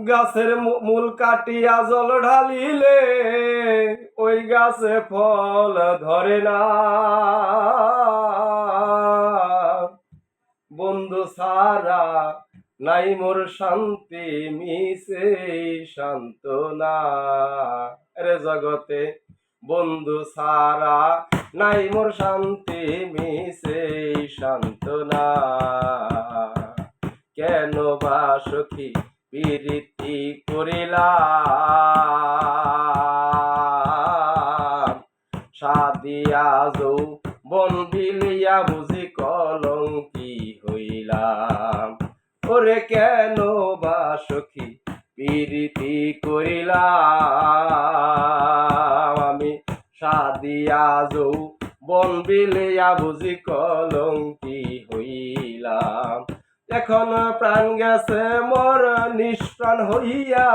গাছের মূল কাটিয়া জল ঢালিলে ওই গাছে ফল ধরে না। বন্ধু সারা নাই মোর শান্তি মিশে সান্ত্বনা। রে জগতে বন্ধু সারা নাই মোর শান্তি মিশে সান্ত্বনা। কেন বা সখী প্রীতি করিলাম, সাদিয়া যৌবন বিলিয়া বুঝি কলঙ্কি হইলাম। ওরে কেন বা সখী প্রীতি করিলাম, আমি সাদিয়া যৌবন বিলিয়া বুঝি কলঙ্কি হইলাম। এখন প্রাণ গেছে মোর নিষ্প্রাণ হইয়া,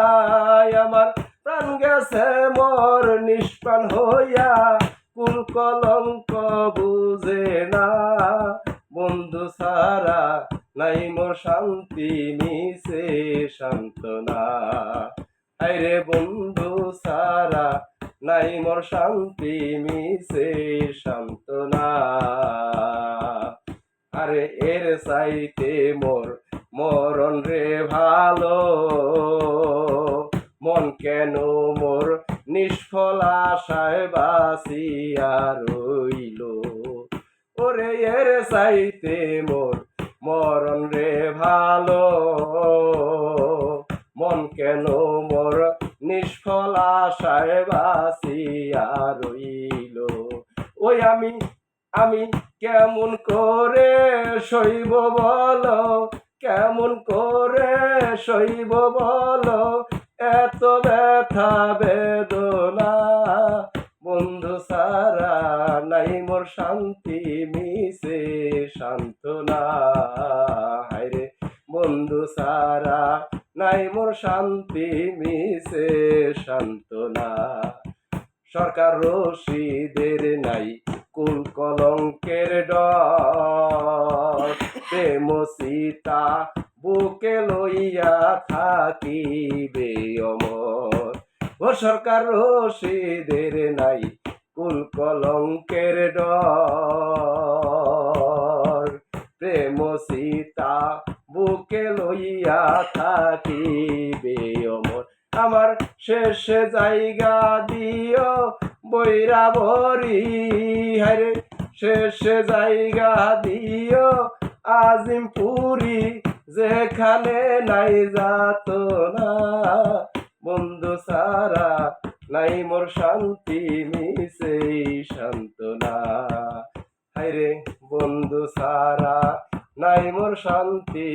আমার প্রাণ গেছে মোর নিষ্প্রাণ হইয়া, কুল কলঙ্ক বুঝে না। বন্ধু সারা নাই মোর শান্তি মিশে সান্ত্বনা। আরে বন্ধু সারা নাই মোর শান্তি মিশে সান্ত্বনা। আরে এর চাইতে মোর মরণ রে ভালো, মন কেন মোর নিষ্ফল আশায় বাঁচিয়া রইল। ওরে এর চাইতে মোর মরণ রে ভালো, মন কেন মোর নিষ্ফল আশায় বাঁচিয়া রইল। ওই আমি কেমন করে সইব বলো, কেমন করে সইব বলো এত ব্যথা বেদনা। বন্ধু সারা নাই মোর শান্তি মিশে সান্ত্বনা। হায়রে বন্ধু সারা নাই মোর শান্তি মিশে সান্ত্বনা। সরকার রশিদের নাই কুল কলঙ্কের ডর, প্রেম সীতা বুকে লইয়া থাকিবে অমর। ও সরকার রশিদের নাই কুল কলঙ্কের ডর, প্রেম সীতা বুকে লইয়া থাকিবে অমর। আমার শেষ জায়গা দিও বৈরাবরী, হারে শেষ জায়গা দিও আজিমপুরি, যেখানে নাই যাতনা। বন্ধু সারা নাই মোর শান্তি মিশে সান্ত্বনা। হায়রে বন্ধু সারা নাই মোর শান্তি।